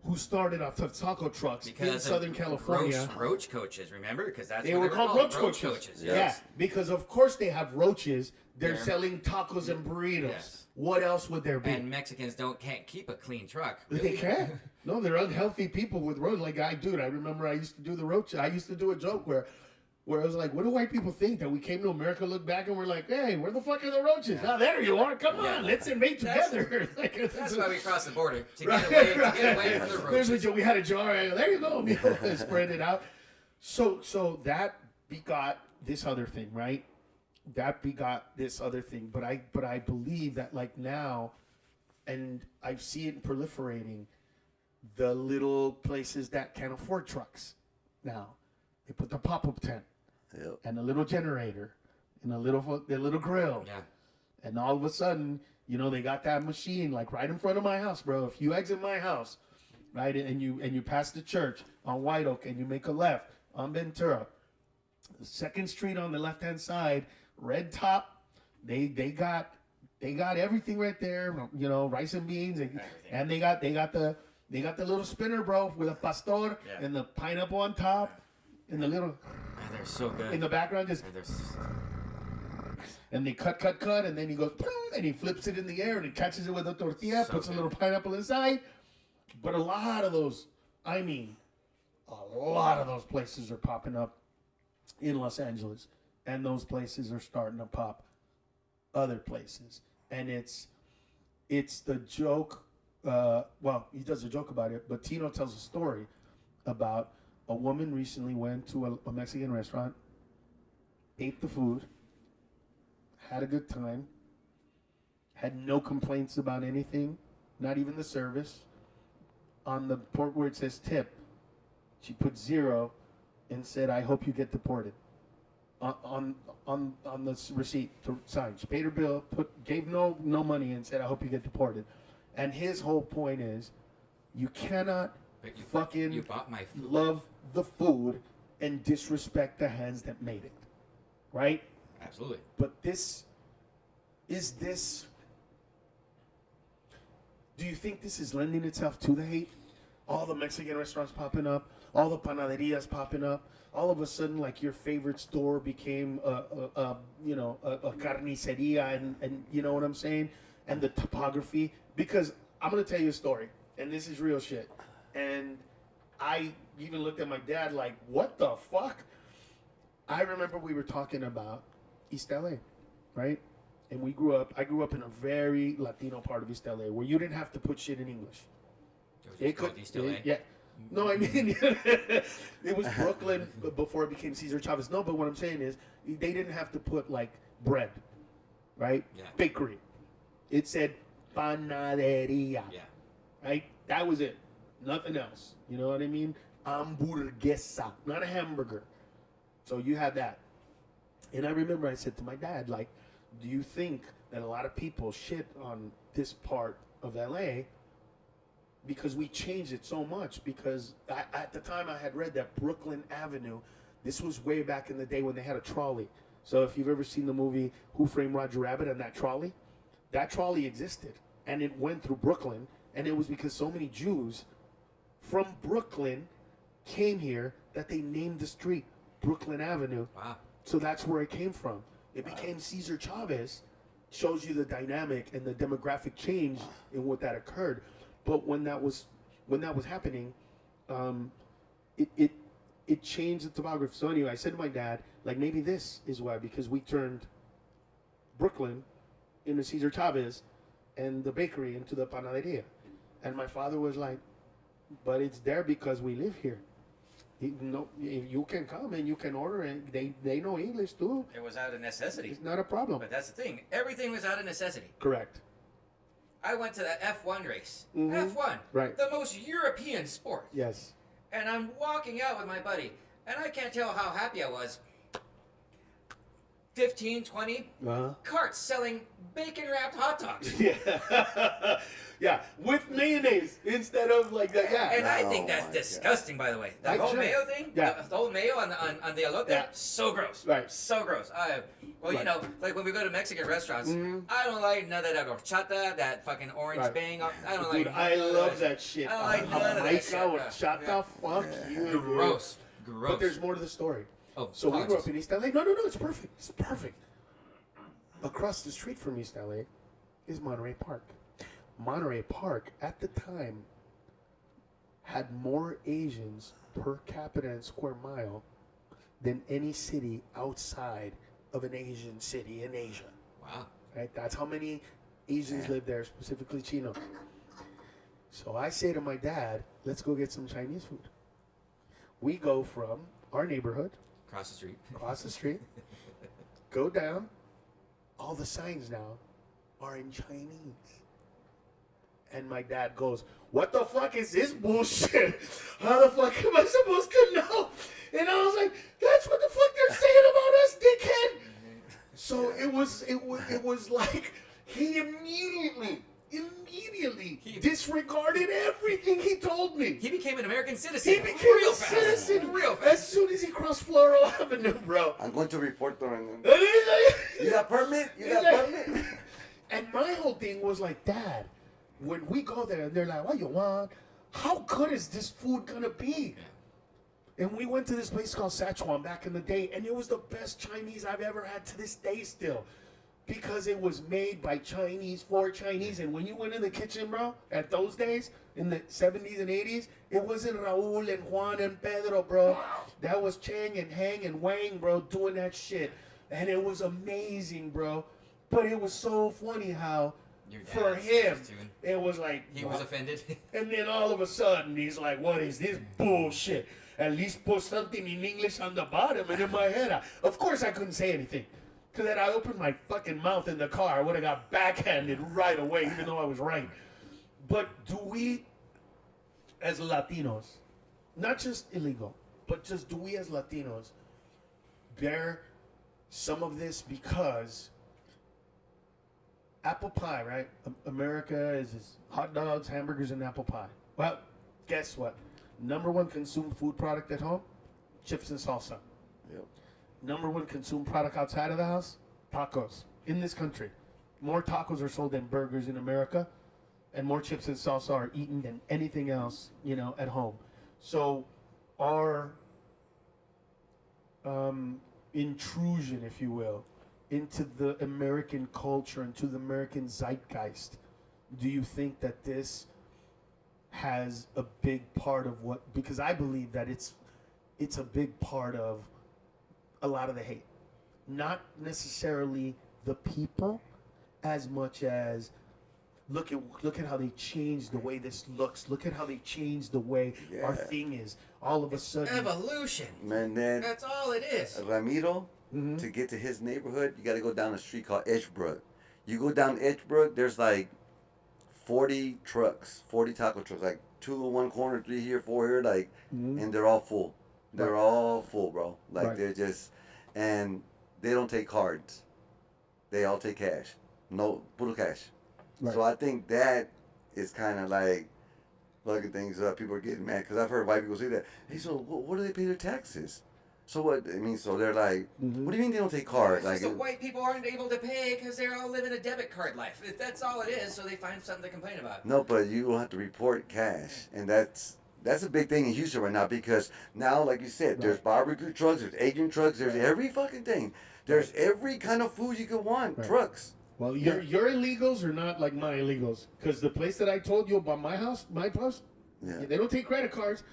who started off of taco trucks in Southern California. Roach coaches, remember? Because that's they were called roach coaches. Yes. Yeah, because of course they have roaches. They're selling tacos and burritos. Yes. What else would there be? And Mexicans can't keep a clean truck. Really. They can't. No, they're unhealthy people with roaches. Like I remember I used to do the roach. I used to do a joke where I was like, what do white people think? That we came to America, look back, and we're like, hey, where the fuck are the roaches? Yeah. Oh, there you are. Come on, let's invade together. That's why we crossed the border, to get away from the roaches. We had a jar. There you go. Spread it out. So that begot this other thing, right? That begot this other thing. But I believe that like now, and I see it proliferating, the little places that can't afford trucks now. They put the pop-up tent and a little generator and a little grill. Yeah. And all of a sudden, they got that machine like right in front of my house, bro. If you exit my house, right, and you pass the church on White Oak and you make a left on Ventura, 2nd Street on the left-hand side, red top, they got everything right there, rice and beans, and they got the little spinner, bro, with a pastor and the pineapple on top. And the little, they're so good. In the background, just, and they cut, and then he goes, and he flips it in the air, and he catches it with a tortilla, puts a little pineapple inside. But a lot of those places are popping up in Los Angeles, and those places are starting to pop other places, and it's the joke well, he does a joke about it, but Tino tells a story about a woman recently went to a Mexican restaurant, ate the food, had a good time, had no complaints about anything, not even the service. On the port where it says tip, she put 0 and said, "I hope you get deported." On the receipt to sign, she paid her bill, gave no money, and said, "I hope you get deported." And his whole point is, you cannot you bought my food. love the food and disrespect the hands that made it, right? Absolutely. But do you think this is lending itself to the hate? All the Mexican restaurants popping up, all the panaderias popping up. All of a sudden, like, your favorite store became a carniceria, and you know what I'm saying? And the topography. Because I'm gonna tell you a story, and this is real shit. And I even looked at my dad like, "What the fuck?" I remember we were talking about East LA, right? And I grew up in a very Latino part of East LA where you didn't have to put shit in English. It could East LA. Yeah. No, I mean, it was Brooklyn before it became Cesar Chavez. No, but what I'm saying is they didn't have to put, like, bread, right? Yeah. Bakery. It said panaderia. Yeah. Right? That was it. Nothing else. You know what I mean? Hamburguesa. Not a hamburger. So you had that. And I remember I said to my dad, like, do you think that a lot of people shit on this part of LA because we changed it so much? Because at the time I had read that Brooklyn Avenue, this was way back in the day when they had a trolley. So if you've ever seen the movie Who Framed Roger Rabbit and that trolley existed. And it went through Brooklyn. And it was because so many Jews from Brooklyn came here that they named the street Brooklyn Avenue. Wow. So that's where it came from. It became Cesar Chavez. Shows you the dynamic and the demographic change in what that occurred. But when that was happening, it changed the topography. So anyway, I said to my dad, like, maybe this is why, because we turned Brooklyn into Cesar Chavez and the bakery into the panaderia. And my father was like, but it's there because we live here. If you can come and you can order, and they know English too. It was out of necessity. It's not a problem. But that's the thing. Everything was out of necessity. Correct. I went to that F1 race. Mhm. F1. Right. The most European sport. Yes. And I'm walking out with my buddy, and I can't tell how happy I was. 15, 20 carts selling bacon-wrapped hot dogs. Yeah. Yeah, with mayonnaise instead of like that. Yeah. And I think that's disgusting, by the way. The whole mayo thing, the whole mayo on the elote, so gross. Right. So gross. You know, like when we go to Mexican restaurants, Mm-hmm. I don't like none of that horchata, that fucking orange bang. I don't Dude, like. I love that shit. I don't like none of that shit. Horchata, fuck you. Gross. Gross. But there's more to the story. Oh, so we grew up in East LA. No, it's perfect. It's perfect. Across the street from East LA is Monterey Park. Monterey Park, at the time, had more Asians per capita and square mile than any city outside of an Asian city in Asia. Wow. Right? That's how many Asians live there, specifically Chino. So I say to my dad, let's go get some Chinese food. We go from our neighborhood. Across the street. Go down. All the signs now are in Chinese. And my dad goes, what the fuck is this bullshit? How the fuck am I supposed to know? And I was like, that's what the fuck they're saying about us, dickhead. So it was like he immediately disregarded everything he told me. He became an American citizen. He became real a fast. citizen real fast. as soon as he crossed Floral Avenue, bro. I'm going to report them. You got permit? You got permit? And my whole thing was like, Dad, when we go there and they're like, what you want? How good is this food gonna be? And we went to this place called Sichuan back in the day, and it was the best Chinese I've ever had to this day still. Because it was made by Chinese for Chinese. And when you went in the kitchen, bro, at those days, in the 70s and 80s, it wasn't Raul and Juan and Pedro, bro. That was Chang and Hang and Wang, bro, doing that shit. And it was amazing, bro. But it was so funny how Your dad For sings him, this tune. it was like... He was offended. And then all of a sudden, he's like, what is this bullshit? At least put something in English on the bottom. And in my head, of course I couldn't say anything. Because had I opened my fucking mouth in the car, I would have got backhanded right away, even though I was right. But do we, as Latinos, not just illegal, but just do we as Latinos bear some of this because apple pie, right? America is hot dogs, hamburgers, and apple pie. Well, guess what? Number one consumed food product at home? Chips and salsa. Yep. Number one consumed product outside of the house? Tacos. In this country. More tacos are sold than burgers in America, and more chips and salsa are eaten than anything else, at home. So our intrusion, if you will, into the American culture, into the American zeitgeist, do you think that this has a big part of what, because I believe that it's a big part of a lot of the hate. Not necessarily the people as much as look at how they changed the way this looks. Look at how they changed the way our thing is. All of a sudden, Evolution. Man, then That's all it is. Ramiro, to get to his neighborhood, you got to go down a street called Edgebrook. You go down Edgebrook, there's like 40 trucks, 40 taco trucks, like 2 in one corner, 3 here, 4 here, like, and they're all full. They're all full, bro. Like, they're just, and they don't take cards. They all take cash. No, puro cash. Right. So I think that is kind of like fucking things up. People are getting mad because I've heard white people say that. Hey, so what do they pay their taxes? So what? I mean, so they're like, what do you mean they don't take cards? Like, the white people aren't able to pay because they're all living a debit card life. That's all it is. So they find something to complain about. No, but you don't have to report cash, and that's a big thing in Houston right now because now, like you said, there's barbecue trucks, there's Asian trucks, there's every fucking thing. There's every kind of food you could want. Trucks. Well, your illegals are not like my illegals, because the place that I told you about my house, they don't take credit cards,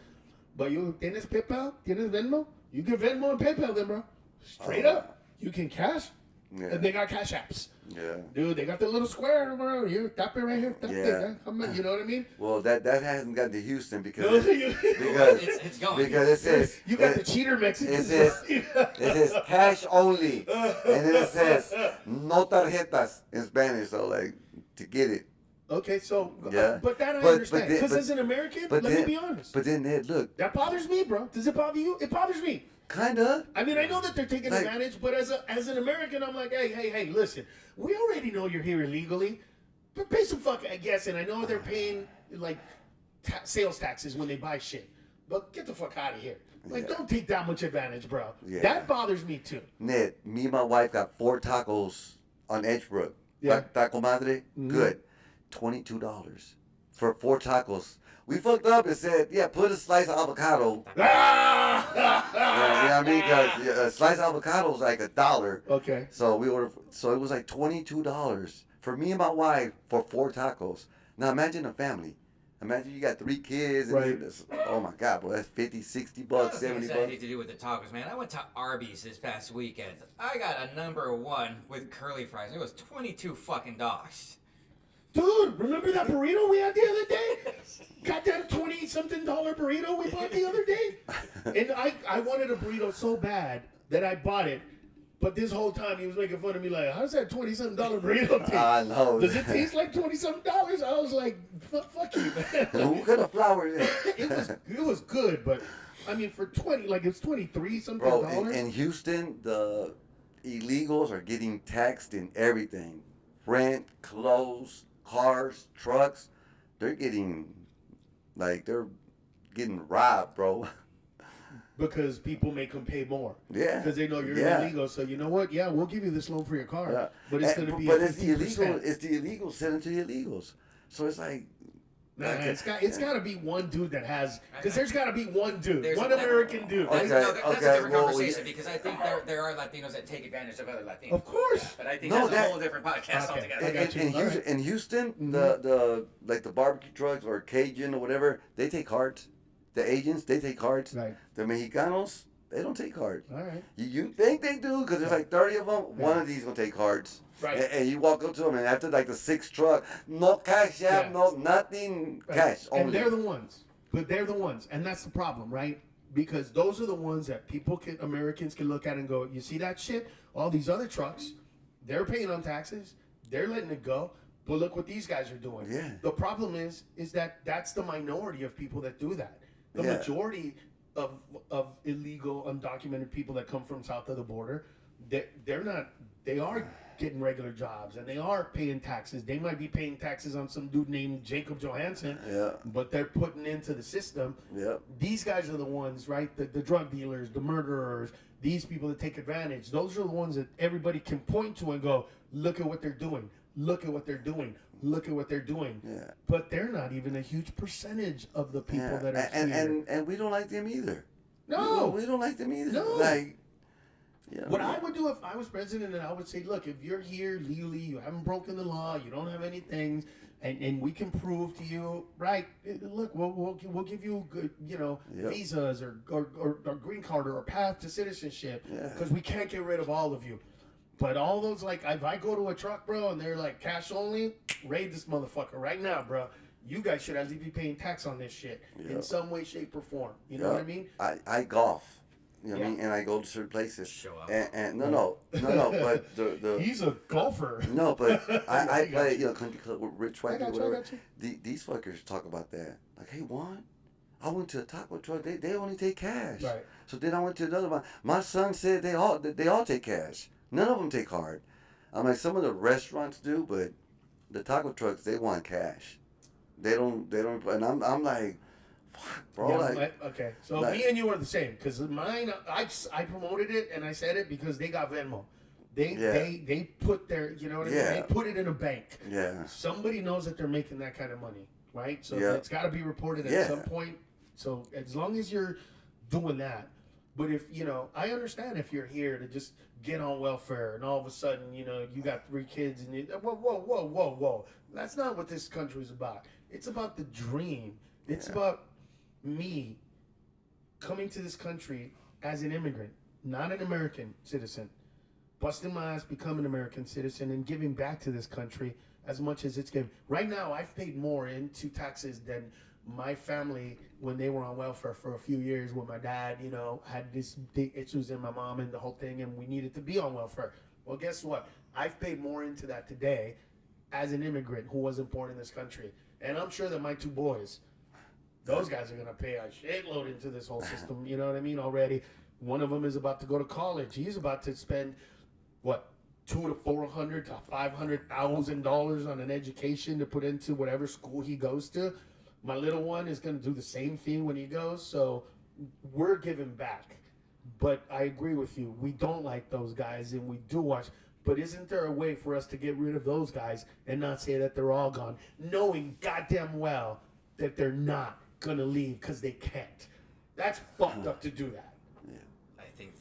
but you tienes PayPal, tienes Venmo, you can Venmo and PayPal them, bro. Straight up, you can cash, and they got cash apps. Yeah, dude, they got the little square, bro. You tap it right here, tap it. You know what I mean? Well, that hasn't gotten to Houston because it's going. Because it says you got the cheater Mexicans. It says cash only, and then it says no tarjetas in Spanish. So like to get it. Okay, so but that I understand because as an American, let me be honest. But then Ed, look, that bothers me, bro. Does it bother you? It bothers me. Kinda. I mean, I know that they're taking advantage, but as an American, I'm like, hey, listen, we already know you're here illegally, but pay some fucking gas. And I know they're paying like sales taxes when they buy shit, but get the fuck out of here. Like, don't take that much advantage, bro. Yeah. That bothers me too. Ned, me and my wife got 4 tacos on Edgebrook. Yeah. Taco Madre, good. $22 for 4 tacos. We fucked up and said, put a slice of avocado. You know what I mean? Because a slice of avocado was like $1. Okay. So it was like $22 for me and my wife for 4 tacos. Now imagine a family. Imagine you got 3 kids. And oh my God, bro, that's $50, $60, $70. That had to do with the tacos, man. I went to Arby's this past weekend. I got a number 1 with curly fries. It was $22 fucking dollars. Dude, remember that burrito we had the other day? Goddamn $20-something burrito we bought the other day? And I wanted a burrito so bad that I bought it. But this whole time he was making fun of me like, how's that $20-something burrito taste? I know. Does it taste like $20-something? I was like, fuck you, man. What kind of flour is it? It was good, but I mean for 20, like it's 23-something dollars. Bro, in Houston, the illegals are getting taxed in everything. Rent, clothes, cars, trucks, they're getting robbed, bro. Because people make them pay more. Yeah. Because they know you're illegal. So you know what? Yeah, we'll give you this loan for your car. Yeah. But it's going to be it's the illegals selling to the illegals. So it's like... it's got to be one dude that has... Because there's got to be one dude. One American dude. That's a different conversation because I think there are Latinos that take advantage of other Latinos. Of course. But I think that's a whole different podcast altogether. In Houston, the barbecue trucks or Cajun or whatever, they take cards. The Asians, they take cards. Right. The Mexicanos, They don't take cards. All right. You think they do? Because there's like 30 of them. One of these gonna take cards. Right. And you walk up to them, and after like the 6th truck, no cash app, no nothing, cash only. And they're the ones. But they're the ones, and that's the problem, right? Because those are the ones that Americans can look at and go, you see that shit? All these other trucks, they're paying on taxes, they're letting it go, but look what these guys are doing. Yeah. The problem is that that's the minority of people that do that. The majority of illegal, undocumented people that come from south of the border, they're not. They are getting regular jobs and they are paying taxes. They might be paying taxes on some dude named Jacob Johansson, but they're putting into the system. These guys are the ones, right? The drug dealers, the murderers, these people that take advantage. Those are the ones that everybody can point to and go, look at what they're doing. Look at what they're doing. Look at what they're doing. But they're not even a huge percentage of the people that are here. And we don't like them either. No. We don't like them either. No. Like, what I would do if I was president, and I would say, look, if you're here legally, you haven't broken the law, you don't have anything, and we can prove to you, right? Look, we'll give you good, visas or green card or a path to citizenship, because we can't get rid of all of you. But all those, like, if I go to a truck, bro, and they're like cash only, raid this motherfucker right now, bro. You guys should at least be paying tax on this shit in some way, shape, or form. You know what I mean? I golf. You know what I mean? And I go to certain places. Show up. And no, but the he's a golfer. No, but I play, country club with rich white people, whatever. You. These fuckers talk about that. Like, hey, Juan, I went to a taco truck. They only take cash. Right. So then I went to another one. My son said they all take cash. None of them take card. I'm like, some of the restaurants do, but the taco trucks, they want cash. They don't. And I'm like, fuck, bro. Okay, so me and you are the same, because mine, I promoted it and I said it because they got Venmo. They put their, you know what I mean? They put it in a bank. Yeah. Somebody knows that they're making that kind of money, right? So it's got to be reported at some point. So as long as you're doing that, but if, I understand if you're here to just get on welfare and all of a sudden, you got 3 kids and whoa. That's not what this country is about. It's about the dream. It's about me coming to this country as an immigrant, not an American citizen, busting my ass, become an American citizen, and giving back to this country as much as it's given. Right now, I've paid more into taxes than my family when they were on welfare for a few years when my dad, had these big issues in my mom and the whole thing, and we needed to be on welfare. Well, guess what? I've paid more into that today as an immigrant who wasn't born in this country. And I'm sure that my 2 boys, those guys are going to pay a shitload into this whole system, you know what I mean, already. One of them is about to go to college. He's about to spend, $200,000 to $400,000 to $500,000 on an education to put into whatever school he goes to. My little one is going to do the same thing when he goes. So we're giving back. But I agree with you. We don't like those guys, and we do watch. But isn't there a way for us to get rid of those guys and not say that they're all gone, knowing goddamn well that they're not going to leave because they can't? That's fucked up to do that. I think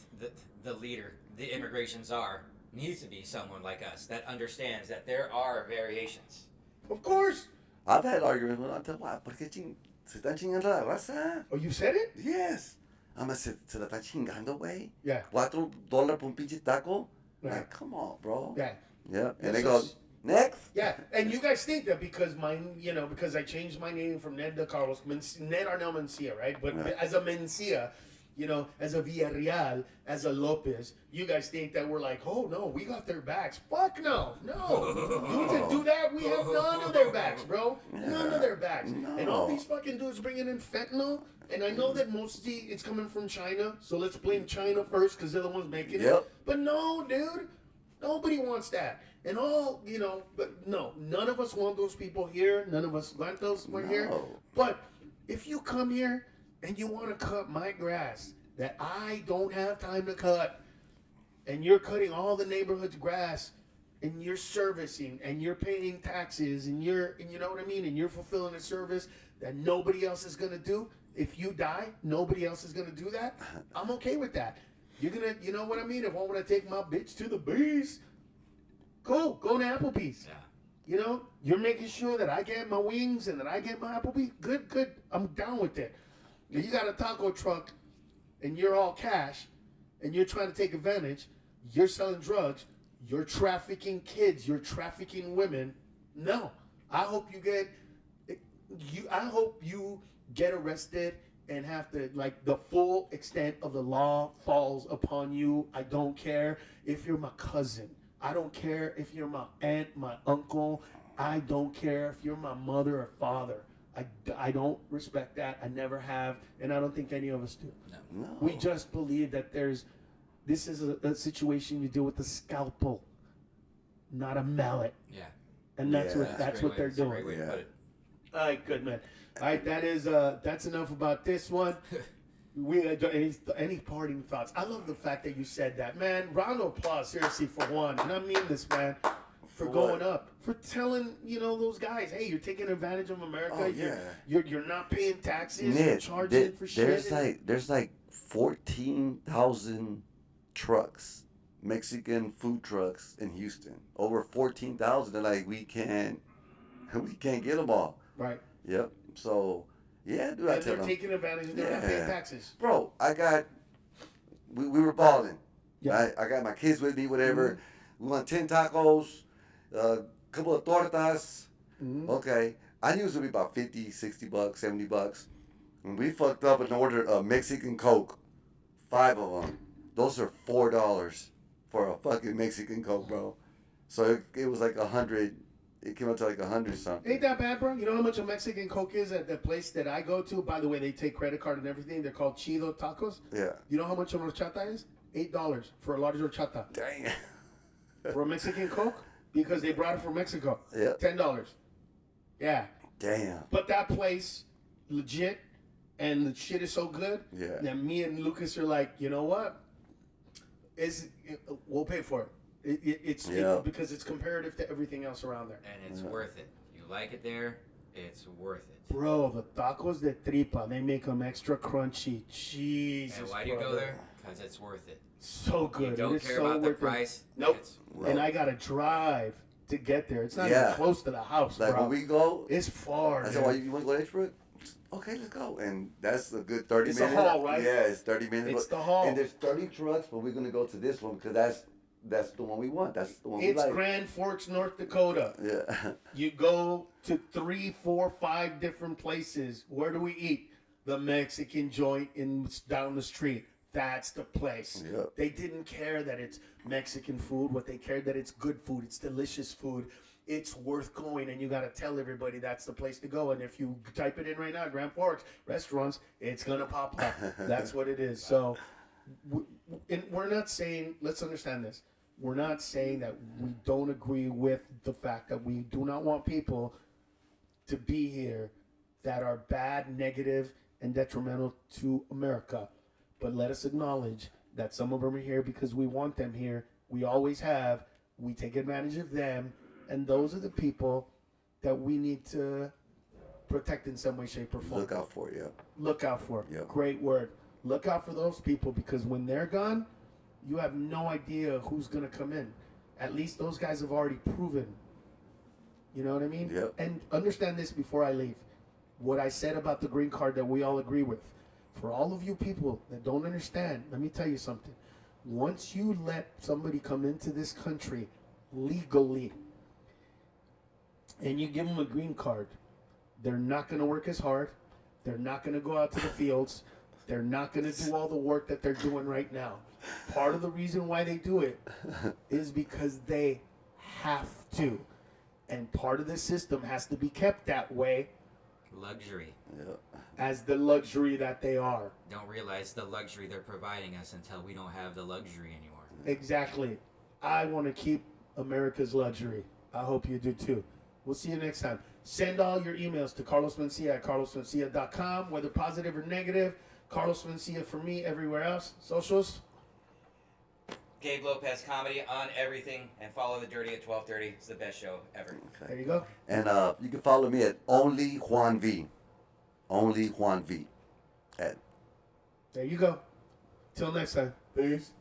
the leader, the immigration czar, needs to be someone like us that understands that there are variations. Of course. I've had arguments with them. ¿Por qué se están chingando la raza? Oh, you said it? Yes. I'm like, se la está chingando, güey. Yeah. $4 por un pinche taco? Yeah. Like, come on, bro. Yeah. Yeah. And they go, next. Yeah. And you guys think that because because I changed my name from Ned to Carlos, Ned Arnel Mencia, right? But as a Mencia, as a Villarreal, as a Lopez, you guys think that we're like, oh no, we got their backs. Fuck no. Dudes that do that, we have none of their backs, bro. None of their backs. No. And all these fucking dudes bringing in fentanyl. And I know that mostly it's coming from China, so let's blame China first because they're the ones making it. But no, dude, nobody wants that. And but no, none of us want those people here. None of us want those here. But if you come here and you want to cut my grass that I don't have time to cut, and you're cutting all the neighborhood's grass, and you're servicing, and you're paying taxes, and you know what I mean, and you're fulfilling a service that nobody else is gonna do. If you die, nobody else is gonna do that. I'm okay with that. You're gonna, you know what I mean? If I want to take my bitch to the beach, go to Applebee's. Yeah. You're making sure that I get my wings and that I get my Applebee's. Good. I'm down with it. You got a taco truck. and you're all cash, and you're trying to take advantage, you're selling drugs, you're trafficking kids, you're trafficking women. No, I hope you get arrested and have to, like, the full extent of the law falls upon you. I don't care if you're my cousin. I don't care if you're my aunt, my uncle. I don't care if you're my mother or father. I don't respect that. I never have, and I don't think any of us do. No. We just believe that this is a situation you deal with a scalpel, not a mallet. Yeah. And that's what they're doing. Great way to put it. All right, good man. All right, that's enough about this one. We any parting thoughts? I love the fact that you said that, man. Round of applause, seriously, for one. And I mean this, man, for going up, for telling those guys, hey, you're taking advantage of America. Oh, yeah. You're not paying taxes. Nick, you're charging for shit. There's like 14,000 trucks, Mexican food trucks in Houston. Over 14,000. They're like, we can't get them all. Right. Yep. So, yeah, dude, they're taking advantage and they're not paying taxes. Bro, we were balling. Yeah. I got my kids with me, whatever. Mm-hmm. We want 10 tacos, a couple of tortas. Mm-hmm. Okay. I knew it was going to be about $50, $60, $70. And we fucked up and ordered a Mexican Coke. 5 of them. Those are $4 for a fucking Mexican Coke, bro. So it was like 100. It came out to like 100 something. Ain't that bad, bro? You know how much a Mexican Coke is at the place that I go to? By the way, they take credit card and everything. They're called Chido Tacos. Yeah. You know how much a horchata is? $8 for a large horchata. Dang. For a Mexican Coke? Because they brought it from Mexico. Yeah. $10. Yeah. Damn. But that place, legit, and the shit is so good that me and Lucas are like, you know what? We'll pay for it. It's because it's comparative to everything else around there. And it's worth it. You like it there, it's worth it. Bro, the tacos de tripa, they make them extra crunchy. Jesus. And why do you go there? Because it's worth it. So good. You don't care about the price. Nope. And I got to drive to get there. It's not even close to the house, like bro. when we go, it's far. I said, "Why you want to go to Edgebrook?" Okay, let's go. And that's a good 30 minutes. It's the haul, right? Yeah, it's 30 minutes. It's the haul. And there's 30 trucks, but we're going to go to this one because that's the one we want. That's the one we like. It's Grand Forks, North Dakota. Yeah. You go to 3, 4, 5 different places. Where do we eat? The Mexican joint down the street. That's the place. Yep. They didn't care that it's Mexican food. What they cared that it's good food. It's delicious food. It's worth going, and you got to tell everybody that's the place to go. And if you type it in right now, Grand Forks restaurants, it's gonna pop up. That's what it is. So, we're not saying. Let's understand this. We're not saying that we don't agree with the fact that we do not want people to be here that are bad, negative, and detrimental to America. But let us acknowledge that some of them are here because we want them here. We always have. We take advantage of them. And those are the people that we need to protect in some way, shape, or form. Look out for, yeah. Look out for. Yep. Great word. Look out for those people because when they're gone, you have no idea who's going to come in. At least those guys have already proven. You know what I mean? Yep. And understand this before I leave. What I said about the green card that we all agree with. For all of you people that don't understand, let me tell you something. Once you let somebody come into this country legally, and you give them a green card, they're not going to work as hard. They're not going to go out to the fields. They're not going to do all the work that they're doing right now. Part of the reason why they do it is because they have to. And part of the system has to be kept that way. Luxury. Yeah. As the luxury that they are. Don't realize the luxury they're providing us until we don't have the luxury anymore. Exactly. I want to keep America's luxury. I hope you do too. We'll see you next time. Send all your emails to Carlos Spencia at carlosspencia.com, whether positive or negative. Carlos Spencia for me, everywhere else. Socials. Gabe Lopez comedy on everything, and follow The Dirty at 12:30. It's the best show ever. Okay. There you go. And you can follow me at Only Juan V. Only Juan V. There you go. Till next time. Peace.